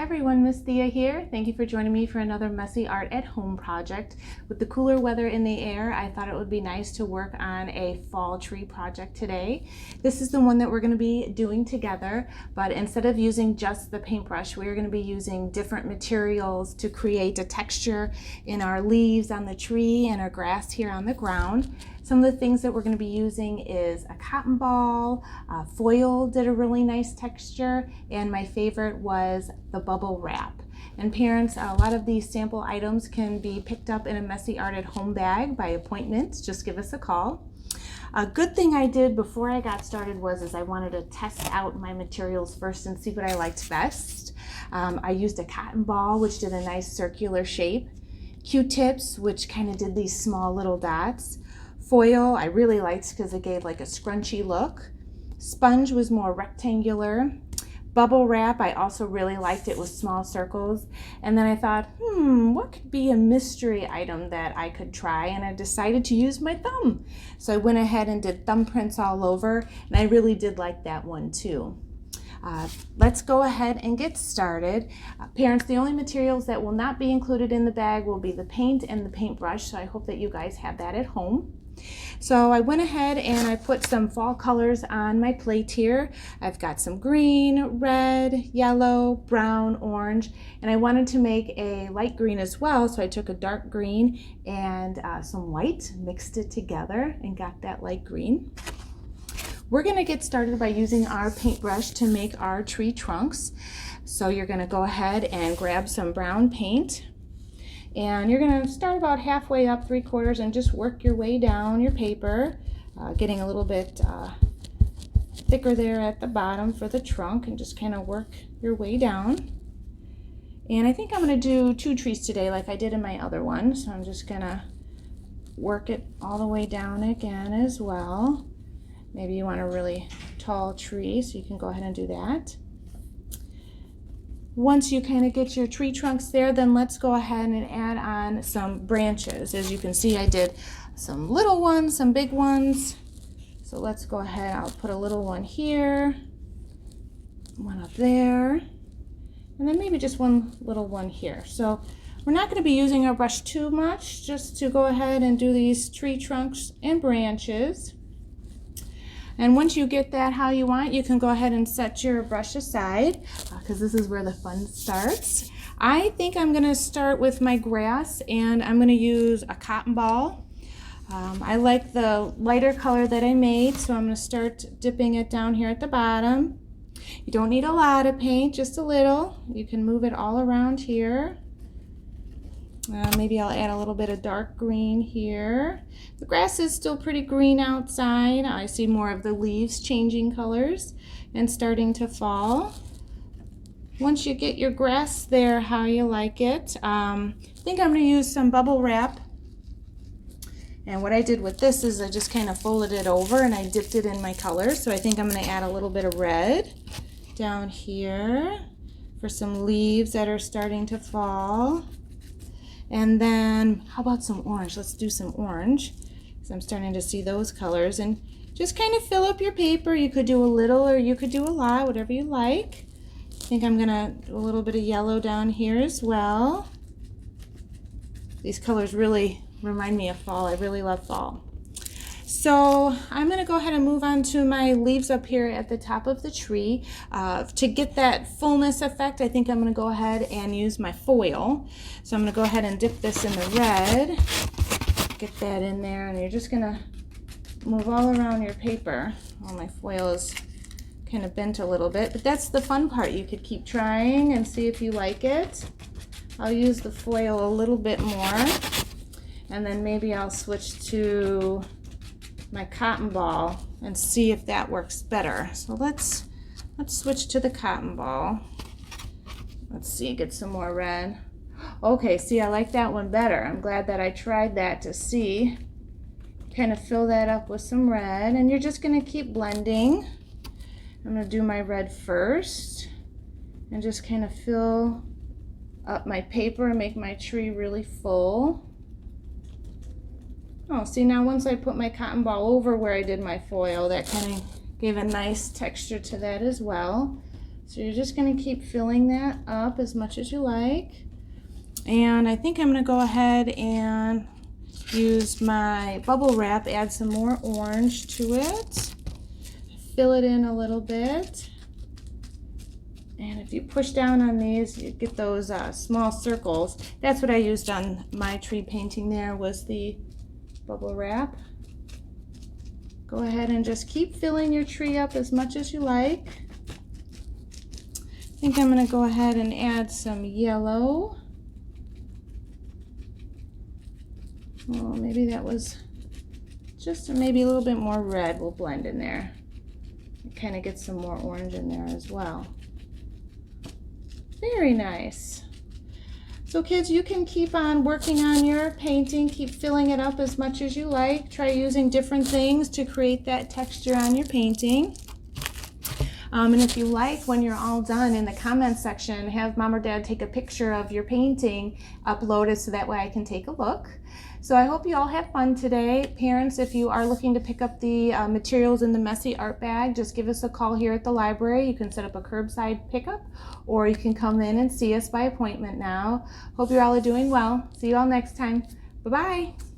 Hi everyone, Miss Thea here. Thank you for joining me for another messy art at home project. With the cooler weather in the air, I thought it would be nice to work on a fall tree project today. This is the one that we're going to be doing together, but instead of using just the paintbrush, we're going to be using different materials to create a texture in our leaves on the tree and our grass here on the ground. Some of the things that we're going to be using is a cotton ball, foil did a really nice texture, and my favorite was the bubble wrap. And parents, a lot of these sample items can be picked up in a messy art at home bag by appointment. Just give us a call. A good thing I did before I got started was I wanted to test out my materials first and see what I liked best. I used a cotton ball, which did a nice circular shape. Q-tips, which kind of did these small little dots. Foil I really liked because it gave like a scrunchy look. Sponge was more rectangular. Bubble wrap I also really liked, it was small circles. And then I thought, what could be a mystery item that I could try? And I decided to use my thumb. So I went ahead and did thumbprints all over, and I really did like that one too. Let's go ahead and get started. Parents, the only materials that will not be included in the bag will be the paint and the paintbrush, so I hope that you guys have that at home. So I went ahead and I put some fall colors on my plate here. I've got some green, red, yellow, brown, orange, and I wanted to make a light green as well, so I took a dark green and some white, mixed it together and got that light green. We're going to get started by using our paintbrush to make our tree trunks. So you're going to go ahead and grab some brown paint. And you're going to start about halfway up, 3/4, and just work your way down your paper, getting a little bit thicker there at the bottom for the trunk, and just kind of work your way down. And I think I'm going to do 2 trees today like I did in my other one, so I'm just going to work it all the way down again as well. Maybe you want a really tall tree, so you can go ahead and do that. Once you kind of get your tree trunks there, then let's go ahead and add on some branches. As you can see, I did some little ones, some big ones. So let's go ahead, I'll put a little one here, one up there, and then maybe just one little one here. So we're not going to be using our brush too much, just to go ahead and do these tree trunks and branches. And once you get that how you want, you can go ahead and set your brush aside because this is where the fun starts. I think I'm going to start with my grass, and I'm going to use a cotton ball. I like the lighter color that I made, so I'm going to start dipping it down here at the bottom. You don't need a lot of paint, just a little. You can move it all around here. Maybe I'll add a little bit of dark green here. The grass is still pretty green outside. I see more of the leaves changing colors and starting to fall. Once you get your grass there how you like it, I think I'm going to use some bubble wrap. And what I did with this is I just kind of folded it over and I dipped it in my color. So I think I'm going to add a little bit of red down here for some leaves that are starting to fall. And then, how about some orange? Let's do some orange, because I'm starting to see those colors. And just kind of fill up your paper. You could do a little or you could do a lot, whatever you like. I think I'm gonna do a little bit of yellow down here as well. These colors really remind me of fall. I really love fall. So I'm going to go ahead and move on to my leaves up here at the top of the tree. To get that fullness effect, I think I'm going to go ahead and use my foil. So I'm going to go ahead and dip this in the red. Get that in there, and you're just going to move all around your paper. Oh, my foil is kind of bent a little bit, but that's the fun part. You could keep trying and see if you like it. I'll use the foil a little bit more, and then maybe I'll switch to my cotton ball and see if that works better. So let's switch to the cotton ball. Let's see, get some more red. Okay, see, I like that one better. I'm glad that I tried that to see. Kind of fill that up with some red, and you're just going to keep blending. I'm going to do my red first and just kind of fill up my paper and make my tree really full. Oh, see, now once I put my cotton ball over where I did my foil, that kind of gave a nice texture to that as well. So you're just going to keep filling that up as much as you like. And I think I'm going to go ahead and use my bubble wrap, add some more orange to it, fill it in a little bit. And if you push down on these, you get those small circles. That's what I used on my tree painting there, was the bubble wrap. Go ahead and just keep filling your tree up as much as you like. I think I'm going to go ahead and add some yellow. Oh, maybe that was just maybe a little bit more red. We'll blend in there. Kind of get some more orange in there as well. Very nice. So kids, you can keep on working on your painting, keep filling it up as much as you like. Try using different things to create that texture on your painting. And if you like, when you're all done, in the comments section, have mom or dad take a picture of your painting, upload it so that way I can take a look. So I hope you all have fun today. Parents, if you are looking to pick up the materials in the messy art bag, just give us a call here at the library. You can set up a curbside pickup, or you can come in and see us by appointment now. Hope you all are doing well. See you all next time. Bye-bye.